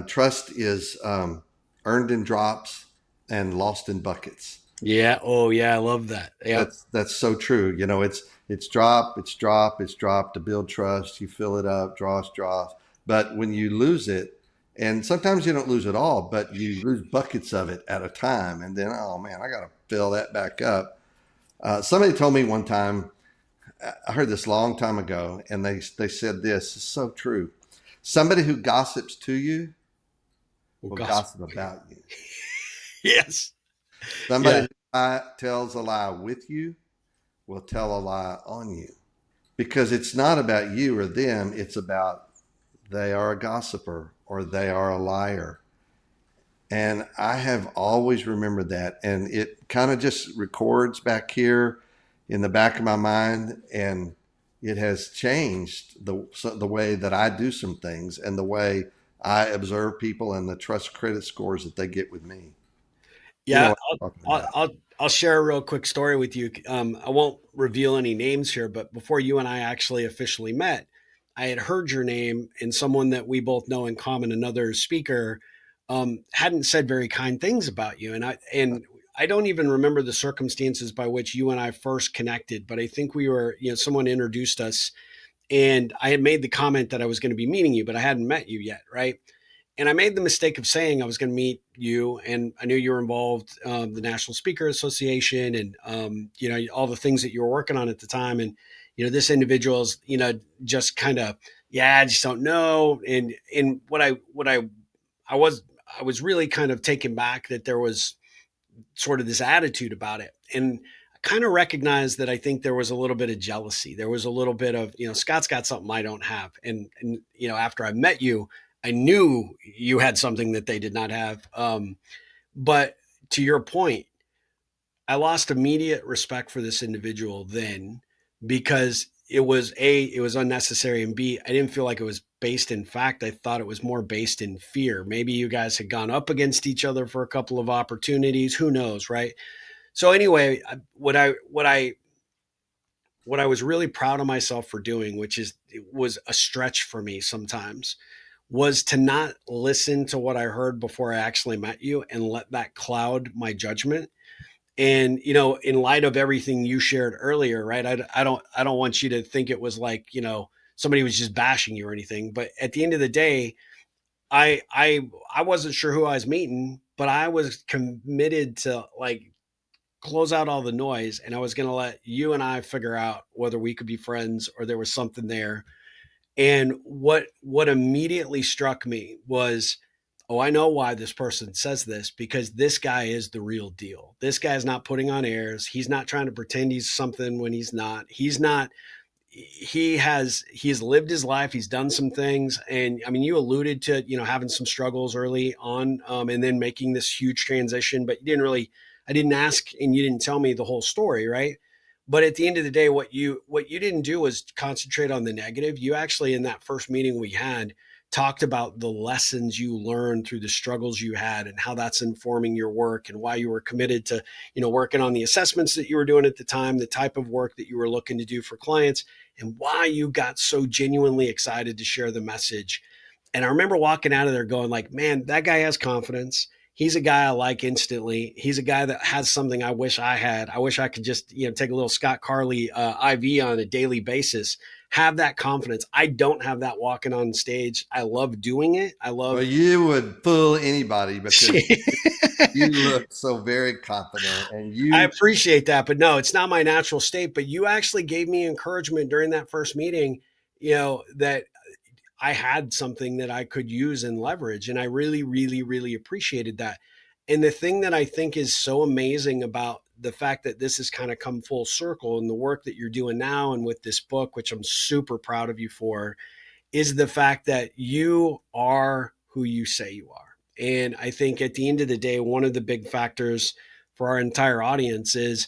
Speaker 2: trust is earned in drops and lost in buckets.
Speaker 1: Yeah. Oh, yeah. I love that. Yep.
Speaker 2: That's so true. You know, it's drop, it's drop, it's drop to build trust. You fill it up, draws. But when you lose it, and sometimes you don't lose it all, but you lose buckets of it at a time, and then oh man, I got to fill that back up. Somebody told me one time, I heard this a long time ago, and they said this is so true. Somebody who gossips to you
Speaker 1: Well,
Speaker 2: will
Speaker 1: gossip.
Speaker 2: gossip about you.
Speaker 1: Yes.
Speaker 2: Somebody
Speaker 1: Yeah.
Speaker 2: who tells a lie with you will tell a lie on you. Because it's not about you or them, it's about they are a gossiper or they are a liar. And I have always remembered that. And it kind of just records back here in the back of my mind. And it has changed the way that I do some things and the way I observe people and the trust credit scores that they get with me. You know
Speaker 1: Yeah,
Speaker 2: what I'm talking
Speaker 1: I'll,
Speaker 2: about.
Speaker 1: I'll I'll share a real quick story with you. I won't reveal any names here, but before you and I actually officially met, I had heard your name, and someone that we both know in common, another speaker, hadn't said very kind things about you, and I don't even remember the circumstances by which you and I first connected, but I think we were, someone introduced us, and I had made the comment that I was going to be meeting you, but I hadn't met you yet, right? And I made the mistake of saying I was going to meet you, and I knew you were involved, the National Speaker Association, and all the things that you were working on at the time. And this individual's, just kind of, yeah, I just don't know. And I was I was really kind of taken back that there was sort of this attitude about it, and I kind of recognized that I think there was a little bit of jealousy. There was a little bit of, Scott's got something I don't have, and after I met you, I knew you had something that they did not have. But to your point, I lost immediate respect for this individual then, because it was unnecessary, and B, I didn't feel like it was based in fact. I thought it was more based in fear. Maybe you guys had gone up against each other for a couple of opportunities. Who knows, right? So anyway, what I was really proud of myself for doing, which is it was a stretch for me sometimes, was to not listen to what I heard before I actually met you and let that cloud my judgment. And in light of everything you shared earlier, right? I don't want you to think it was like, somebody was just bashing you or anything. But at the end of the day, I wasn't sure who I was meeting, but I was committed to like close out all the noise, and I was going to let you and I figure out whether we could be friends or there was something there. And what immediately struck me was, oh, I know why this person says this, because this guy is the real deal. This guy's not putting on airs. He's not trying to pretend he's something when he's not. He's not. He has lived his life. He's done some things, and I mean, you alluded to having some struggles early on, and then making this huge transition. But you didn't really. I didn't ask, and you didn't tell me the whole story, right? But at the end of the day, what you didn't do was concentrate on the negative. You actually, in that first meeting we had, talked about the lessons you learned through the struggles you had and how that's informing your work and why you were committed to, working on the assessments that you were doing at the time, the type of work that you were looking to do for clients, and why you got so genuinely excited to share the message. And I remember walking out of there going like, man, that guy has confidence. He's a guy I like instantly. He's a guy that has something I wish I had. I wish I could just, take a little Scott Carley IV on a daily basis, have that confidence. I don't have that walking on stage. I love doing it. I
Speaker 2: Well,
Speaker 1: love.
Speaker 2: you would fool anybody because you look so very confident, and
Speaker 1: I
Speaker 2: you.
Speaker 1: appreciate that, but no, it's not my natural state. But you actually gave me encouragement during that first meeting, that I had something that I could use and leverage. And I really, really, really appreciated that. And the thing that I think is so amazing about the fact that this has kind of come full circle and the work that you're doing now and with this book, which I'm super proud of you for, is the fact that you are who you say you are. And I think at the end of the day, one of the big factors for our entire audience is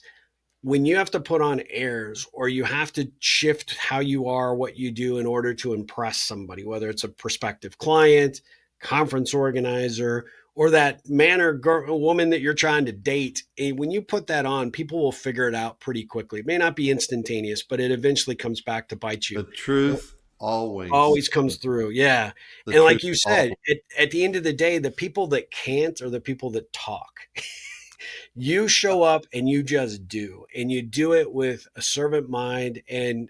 Speaker 1: when you have to put on airs or you have to shift how you are, what you do in order to impress somebody, whether it's a prospective client, conference organizer, or that man or woman that you're trying to date. And when you put that on, people will figure it out pretty quickly. It may not be instantaneous, but it eventually comes back to bite
Speaker 2: The
Speaker 1: you.
Speaker 2: truth always
Speaker 1: Always comes through. Yeah.
Speaker 2: the
Speaker 1: And
Speaker 2: truth
Speaker 1: like you said,
Speaker 2: always.
Speaker 1: at the end of the day, the people that can't are the people that talk. You show up and you just do, and you do it with a servant mind. And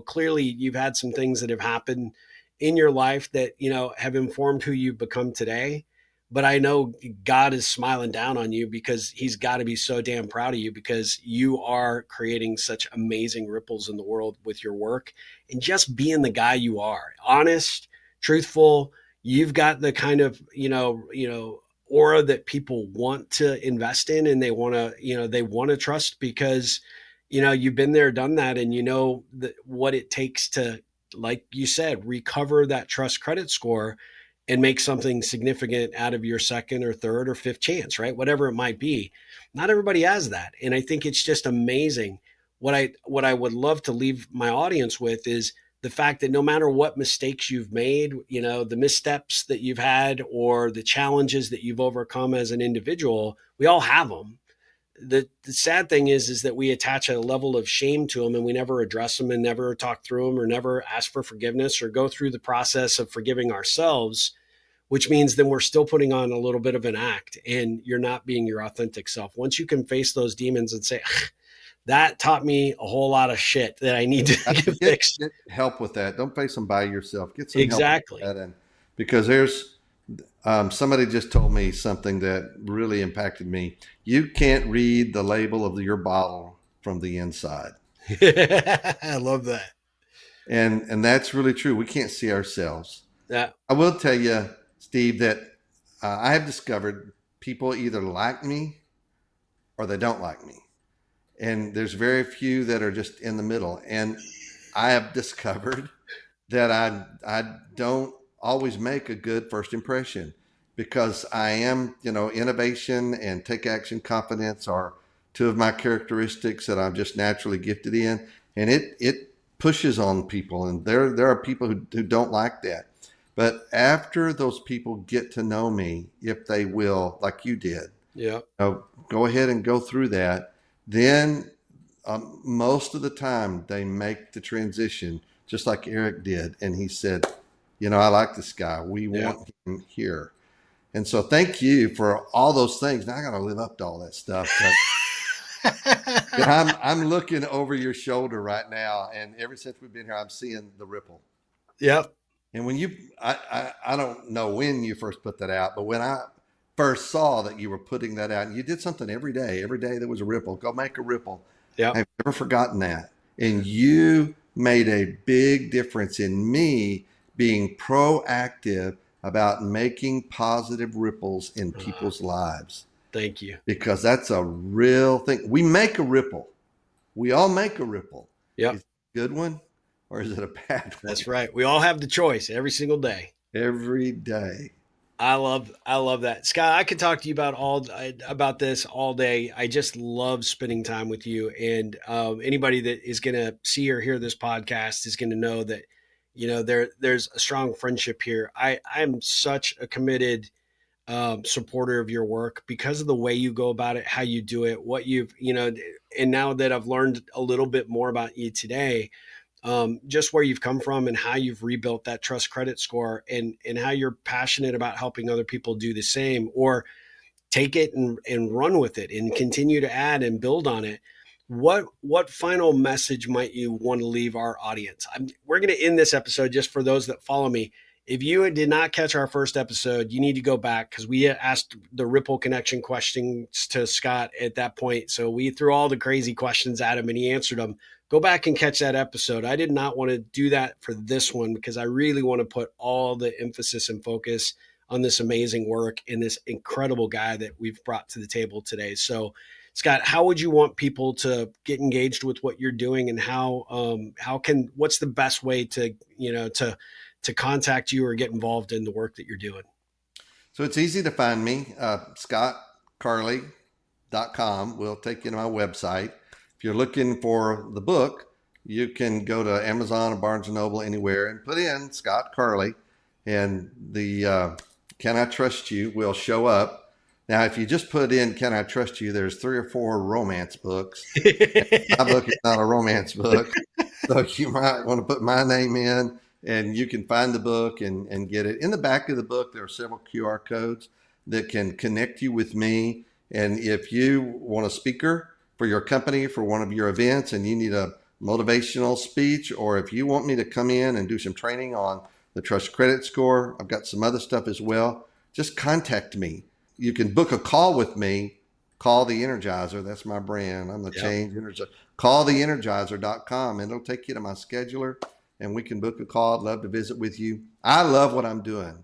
Speaker 1: clearly you've had some things that have happened in your life that have informed who you've become today. But I know God is smiling down on you because he's got to be so damn proud of you, because you are creating such amazing ripples in the world with your work and just being the guy you are, honest, truthful. You've got the kind of aura that people want to invest in, and they want to trust, because you've been there, done that, and what it takes to, like you said, recover that trust credit score and make something significant out of your second or third or fifth chance, right? Whatever it might be. Not everybody has that. And I think it's just amazing. What I would love to leave my audience with is the fact that no matter what mistakes you've made, the missteps that you've had or the challenges that you've overcome as an individual, we all have them. The sad thing is that we attach a level of shame to them, and we never address them and never talk through them or never ask for forgiveness or go through the process of forgiving ourselves, which means then we're still putting on a little bit of an act and you're not being your authentic self. Once you can face those demons and say, that taught me a whole lot of shit that I need to get fixed.
Speaker 2: Get help with that. Don't face them by yourself. Get some help with
Speaker 1: Exactly.
Speaker 2: that, and because there's somebody just told me something that really impacted me. You can't read the label of your bottle from the inside,
Speaker 1: I love that.
Speaker 2: and that's really true. We can't see ourselves.
Speaker 1: Yeah.
Speaker 2: I will tell you, Steve, that I have discovered people either like me or they don't like me, and there's very few that are just in the middle. And I have discovered that I don't always make a good first impression because I am, innovation and take action confidence are two of my characteristics that I'm just naturally gifted in, and it pushes on people, and there are people who don't like that. But after those people get to know me, if they will, like you did,
Speaker 1: Yeah.
Speaker 2: go ahead and go through that, then most of the time they make the transition just like Eric did. And he said, I like this guy. We
Speaker 1: Yeah.
Speaker 2: want him here. And so thank you for all those things. Now I got to live up to all that stuff. But I'm looking over your shoulder right now. And ever since we've been here, I'm seeing the ripple.
Speaker 1: Yep.
Speaker 2: And when I don't know when you first put that out, but when I first saw that you were putting that out and you did something every day there was a ripple, go make a ripple.
Speaker 1: Yep.
Speaker 2: I've never forgotten that. And you made a big difference in me being proactive about making positive ripples in people's lives,
Speaker 1: Thank you.
Speaker 2: because that's a real thing. We make a ripple. We all make a ripple.
Speaker 1: Yep.
Speaker 2: Is it a good one or is it a bad one?
Speaker 1: That's right. We all have the choice every single day.
Speaker 2: Every day.
Speaker 1: I love that, Scott. I could talk to you about this all day. I just love spending time with you, and anybody that is going to see or hear this podcast is going to know that there's a strong friendship here. I'm such a committed supporter of your work because of the way you go about it, how you do it, what and now that I've learned a little bit more about you today, just where you've come from and how you've rebuilt that trust credit score, and how you're passionate about helping other people do the same, or take it and run with it and continue to add and build on it. What final message might you want to leave our audience? We're going to end this episode, just for those that follow me. If you did not catch our first episode, you need to go back, because we asked the Ripple Connection questions to Scott at that point. So we threw all the crazy questions at him and he answered them. Go back and catch that episode. I did not want to do that for this one, because I really want to put all the emphasis and focus on this amazing work and this incredible guy that we've brought to the table today. So, Scott, how would you want people to get engaged with what you're doing, and what's the best way to contact you or get involved in the work that you're doing?
Speaker 2: So it's easy to find me, scottcarley.com will take you to my website. If you're looking for the book, you can go to Amazon or Barnes & Noble, anywhere, and put in Scott Carley, and the Can I Trust You will show up. Now, if you just put in Can I Trust You, there's 3 or 4 romance books. My book is not a romance book. So you might want to put my name in, and you can find the book and get it. In the back of the book, there are several QR codes that can connect you with me. And if you want a speaker for your company, for one of your events, and you need a motivational speech, or if you want me to come in and do some training on the trust credit score, I've got some other stuff as well, just contact me. You can book a call with me. Call the Energizer. That's my brand. I'm the Change Energizer. Call theenergizer.com, and it'll take you to my scheduler, and we can book a call. I'd love to visit with you. I love what I'm doing.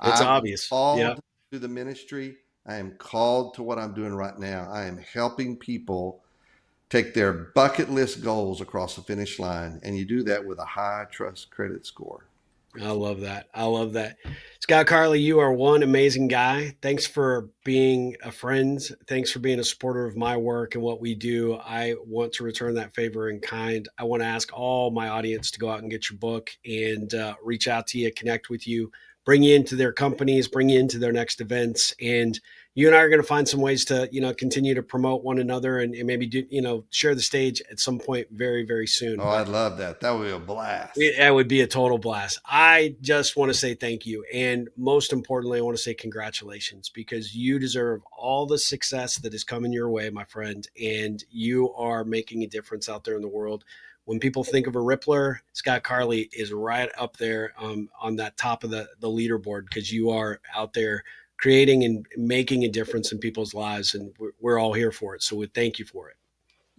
Speaker 1: It's
Speaker 2: I was
Speaker 1: obvious. Yeah.
Speaker 2: called to the ministry. I am called to what I'm doing right now. I am helping people take their bucket list goals across the finish line, and you do that with a high trust credit score.
Speaker 1: I love that. I love that. Scott Carley, you are one amazing guy. Thanks for being a friend. Thanks for being a supporter of my work and what we do. I want to return that favor in kind. I want to ask all my audience to go out and get your book and reach out to you, connect with you, bring you into their companies, bring you into their next events. And you and I are going to find some ways to, continue to promote one another, and maybe share the stage at some point very, very soon.
Speaker 2: Oh,
Speaker 1: But
Speaker 2: I'd love that. That would be a blast.
Speaker 1: that would be a total blast. I just want to say thank you. And most importantly, I want to say congratulations, because you deserve all the success that is coming your way, my friend. And you are making a difference out there in the world. When people think of a Rippler, Scott Carley is right up there on that top of the leaderboard, because you are out there creating and making a difference in people's lives. And we're all here for it. So we thank you for it.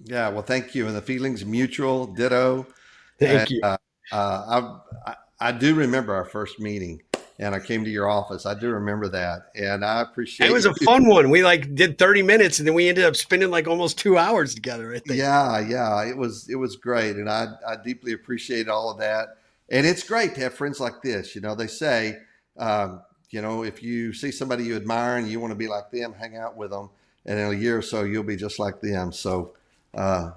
Speaker 2: Yeah, well, thank you. And the feeling's mutual, ditto. And
Speaker 1: Thank you.
Speaker 2: I do remember our first meeting, and I came to your office. I do remember that, and I
Speaker 1: It
Speaker 2: appreciate
Speaker 1: was a
Speaker 2: you.
Speaker 1: fun one. We did 30 minutes, and then we ended up spending almost 2 hours together, I think.
Speaker 2: Yeah, it was great, and I deeply appreciate all of that. And it's great to have friends like this. They say, if you see somebody you admire and you want to be like them, hang out with them, and in a year or so you'll be just like them. So I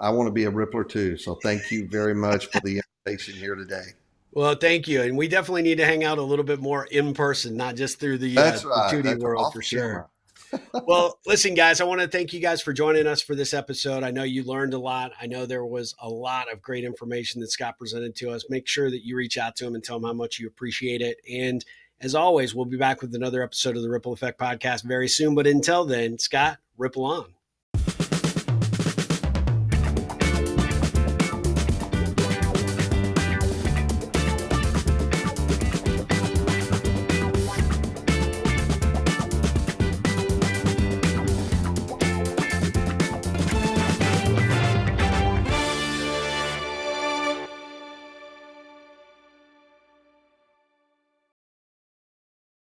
Speaker 2: want to be a Rippler too. So thank you very much for the invitation here today.
Speaker 1: Well, thank you. And we definitely need to hang out a little bit more in person, not just through
Speaker 2: That's
Speaker 1: the
Speaker 2: right.
Speaker 1: 2D
Speaker 2: That's
Speaker 1: world,
Speaker 2: off
Speaker 1: for sure.
Speaker 2: camera.
Speaker 1: Well, listen, guys, I want to thank you guys for joining us for this episode. I know you learned a lot. I know there was a lot of great information that Scott presented to us. Make sure that you reach out to him and tell him how much you appreciate it. And as always, we'll be back with another episode of the Ripple Effect Podcast very soon. But until then, Scott, ripple on.